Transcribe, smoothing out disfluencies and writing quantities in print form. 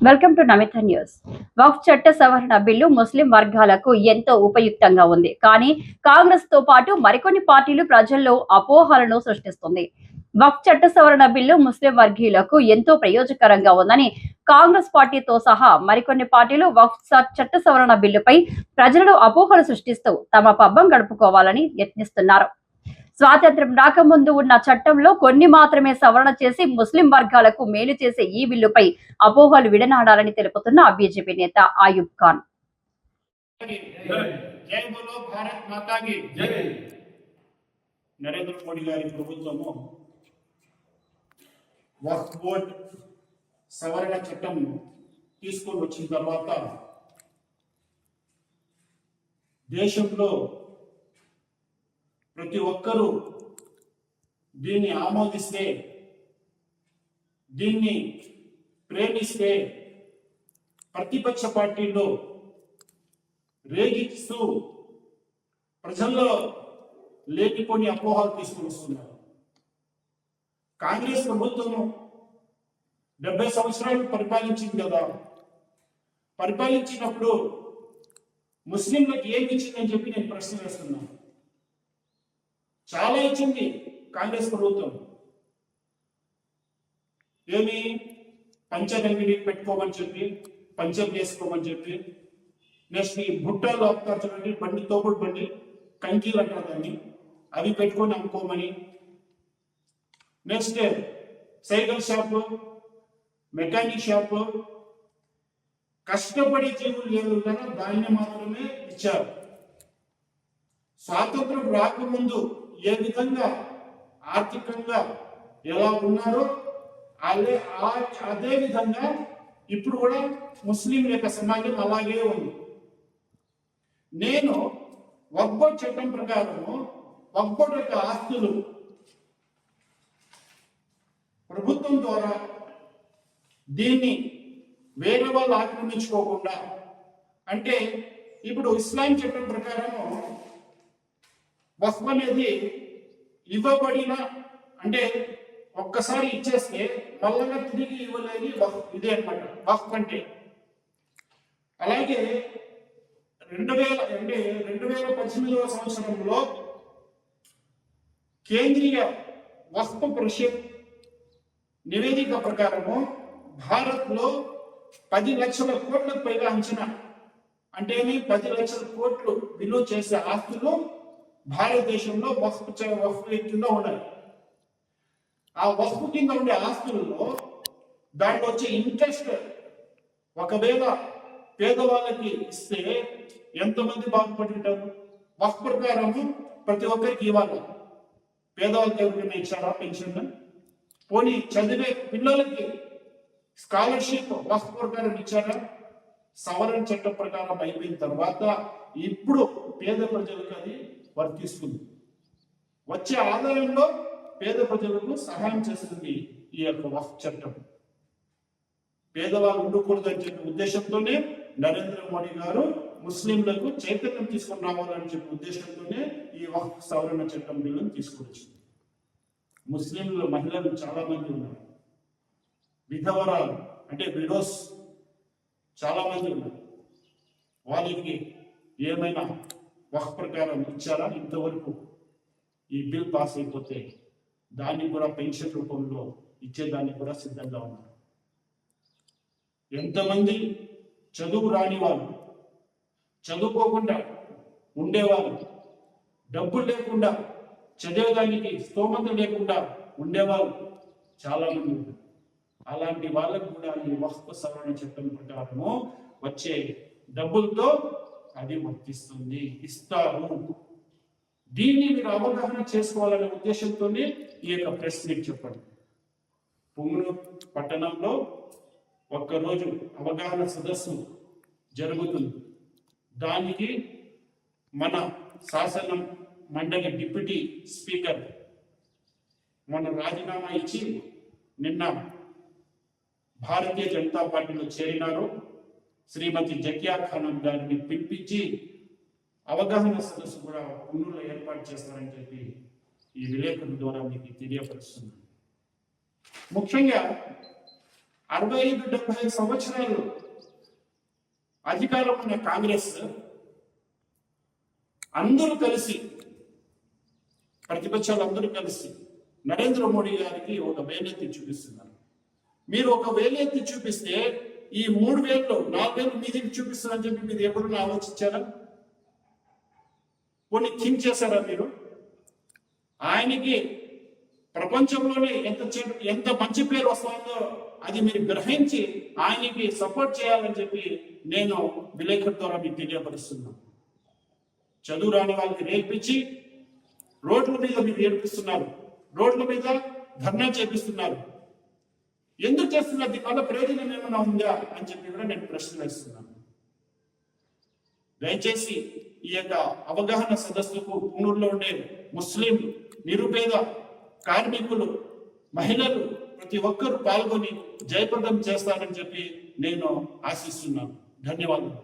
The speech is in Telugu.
Welcome to Namitha news. వక్ఫ్ చట్ట సవరణ బిల్లు ముస్లిం వర్గాలకు ఎంతో ఉపయుక్తంగా ఉంది. కానీ కాంగ్రెస్ తో పాటు మరికొన్ని పార్టీలు ప్రజల్లో అపోహలను సృష్టిస్తుంది. వక్ఫ్ చట్ట సవరణ బిల్లు ముస్లిం వర్గీయులకు ఎంతో ప్రయోజకరంగా ఉందని కాంగ్రెస్ పార్టీతో సహా మరికొన్ని పార్టీలు వక్ఫ్ చట్ట సవరణ బిల్లుపై ప్రజలను అపోహలు సృష్టిస్తూ తమ పబ్బం గడుపుకోవాలని యత్నిస్తున్నారు. స్వాతంత్ర్యం రాకముందు ఉన్న చట్టంలో కొన్ని మాత్రమే సవరణ చేసి ముస్లిం వర్గాలకు మేలు చేసే ఈ బిల్లుపై అపోహలు విడనాడాలని తెలుపుతున్న బీజేపీ నేత ఆయూబ్ ఖాన్. నరేంద్ర మోడీ గారి ప్రభుత్వము వక్ఫ్ బోర్డ్ సవరణ చట్టం తీసుకొని వచ్చిన తర్వాత దేశంలో ప్రతి ఒక్కరూ దీన్ని ఆమోదిస్తే, దీన్ని ప్రేమిస్తే ప్రతిపక్ష పార్టీల్లో రేగిస్తూ ప్రజల్లో లేనిపోని అపోహలు తీసుకుని వస్తున్నారు. కాంగ్రెస్ ప్రభుత్వం 70 సంవత్సరాలు పరిపాలించింది కదా. పరిపాలించినప్పుడు ముస్లింలకు ఏమి ఇచ్చిందని చెప్పి నేను ప్రశ్న వేస్తున్నాను. చాలా ఇచ్చింది కాంగ్రెస్ ప్రభుత్వం. ఏమి పంచగంగిడి పెట్టుకోమని చెప్పి, పంచం చేసుకోమని చెప్పి, నెక్స్ట్ ఈ బుట్టలు ఆపుతారు చూడండి, బండి తోపుడు బండి, కంకీలు అంటారు దాన్ని, అవి పెట్టుకొని అమ్ముకోమని, next cycle shop, mechanic shop, కష్టపడి జీవులు ఏదుంటారో దాన్ని మాత్రమే ఇచ్చారు. స్వాతంత్రం రాకముందు ఏ విధంగా ఆర్థికంగా ఎలా ఉన్నారో అదే విధంగా ఇప్పుడు కూడా ముస్లిం యొక్క సమాజం అలాగే ఉంది. నేను వక్ఫ్ బోర్డ్ చట్టం ప్రకారము వక్ఫ్ బోర్డ్ యొక్క ఆస్తులు ప్రభుత్వం ద్వారా దీన్ని వేరే వాళ్ళు ఆక్రమించుకోకుండా, అంటే ఇప్పుడు ఇస్లాం చట్టం ప్రకారము వక్ఫ్ అనేది ఇవ్వబడిన, అంటే ఒక్కసారి ఇచ్చేస్తే మళ్ళా తిరిగి ఇవ్వలేని వక్ఫ్, ఇదే అనమాట వక్ఫ్ అంటే. అలాగే 2018వ సంవత్సరంలో కేంద్రీయ వక్ఫ్ పరిషత్ నివేదిక ప్రకారము భారత్లో 10 లక్షల కోట్లకు పైగా అంచనా, అంటే 10 లక్షల కోట్లు విలువ చేసే ఆస్తులు భారతదేశంలో వక్ఫ్ కింద ఉన్నాయి. ఆ వక్ఫ్ కింద ఉండే ఆస్తులలో దాంట్లో వచ్చే ఇంట్రెస్ట్ ఒకవేళ పేదవాళ్ళకి ఇస్తే ఎంతమంది బాగుపడుతుంటారు? వక్ఫ్ ప్రకారము ప్రతి ఒక్కరికి ఇవ్వాలి. పేదవాళ్ళకి ఎవరికైనా ఇచ్చారా పెన్షన్? పోనీ చదివే పిల్లలకి స్కాలర్షిప్ వక్ఫ్ ప్రకారం ఇచ్చారా? సవరణ చట్టం ప్రకారం అయిపోయిన తర్వాత ఇప్పుడు పేద ప్రజలకు అది వర్తిస్తుంది. వచ్చే ఆదాయంలో పేద ప్రజలకు సహాయం చేస్తుంది ఈ యొక్క వక్ఫ్ చట్టం. పేదవాళ్ళు ఉండకూడదని చెప్పే ఉద్దేశంతోనే నరేంద్ర మోడీ గారు ముస్లింలకు చైతన్యం తీసుకొని రావాలని చెప్పే ఉద్దేశంతోనే ఈ వక్ఫ్ సవరణ చట్టం బిల్లును తీసుకొచ్చింది. ముస్లింలు మహిళలు చాలా మంది ఉన్నారు, విధవరాలు అంటే విడోస్ చాలా మంది ఉన్నారు. వాళ్ళకి ఏమైనా వక్ఫ్ ప్రకారం ఇచ్చారా? ఇంతవరకు ఈ బిల్ పాస్ అయిపోతే దాన్ని కూడా పెన్షన్ రూపంలో ఇచ్చేదాన్ని కూడా సిద్ధంగా ఉన్నారు. ఎంతమంది చదువు రాని వాళ్ళు, చదువుకోకుండా ఉండేవాళ్ళు, డబ్బులు లేకుండా చదివేదానికి స్తోమత లేకుండా ఉండేవాళ్ళు చాలా మంది ఉన్నారు. అలాంటి వాళ్ళకు కూడా ఈ వక్ఫ్ సవరణ చట్టం ప్రకారము వచ్చే డబ్బులతో అది వర్తిస్తుంది, ఇస్తారు. దీన్ని మీరు అవగాహన చేసుకోవాలనే ఉద్దేశంతోనే ఈ యొక్క ప్రెస్ మీట్ చెప్పండి. పుంగనూరు పట్టణంలో ఒక్కరోజు అవగాహన సదస్సు జరుగుతుంది. దానికి మన శాసన మండలి డిప్యూటీ స్పీకర్ మన రాజీనామా ఇచ్చి నిన్న భారతీయ జనతా పార్టీలో చేరినారు. శ్రీమతి జకియా ఖానం గారిని పిలిపించి అవగాహన సదస్సు కూడా పుంగనూరులో ఏర్పాటు చేస్తారని చెప్పి ఈ విలేకరుల ద్వారా మీకు తెలియపరుస్తున్నాను. ముఖ్యంగా 65-70 సంవత్సరాలు అధికారం ఉన్న కాంగ్రెస్ అందరూ కలిసి, ప్రతిపక్షాలు అందరూ కలిసి నరేంద్ర మోడీ గారికి ఒక వేలెత్తి చూపిస్తున్నారు. మీరు ఒక వేలెత్తి చూపిస్తే ఈ 3,000 4,000 మీదికి చూపిస్తారని చెప్పి మీరు ఎప్పుడన్నా ఆలోచించారా? కొన్ని థింక్ చేశారా మీరు? ఆయనకి ప్రపంచంలోనే ఎంత మంచి పేరు వస్తుందో అది మీరు గ్రహించి ఆయనకి సపోర్ట్ చేయాలని చెప్పి నేను విలేకరు ద్వారా మీకు తెలియపరుస్తున్నాను. చదువు రాని వాళ్ళకి రేపించి రోడ్ల మీద మీరు ఏడిపిస్తున్నారు, రోడ్ల మీద ధర్నా చేపిస్తున్నారు. ఎందుకు చేస్తున్నారు? దీనివల్ల ప్రయోజనం ఏమైనా ఉందా అని చెప్పి కూడా నేను ప్రశ్న వేస్తున్నాను. దయచేసి ఈ యొక్క అవగాహన సదస్సుకు పూనూరులో ఉండే ముస్లిం నిరుపేద కార్మికులు, మహిళలు ప్రతి ఒక్కరూ పాల్గొని జయప్రదం చేస్తారని చెప్పి నేను ఆశిస్తున్నాను. ధన్యవాదాలు.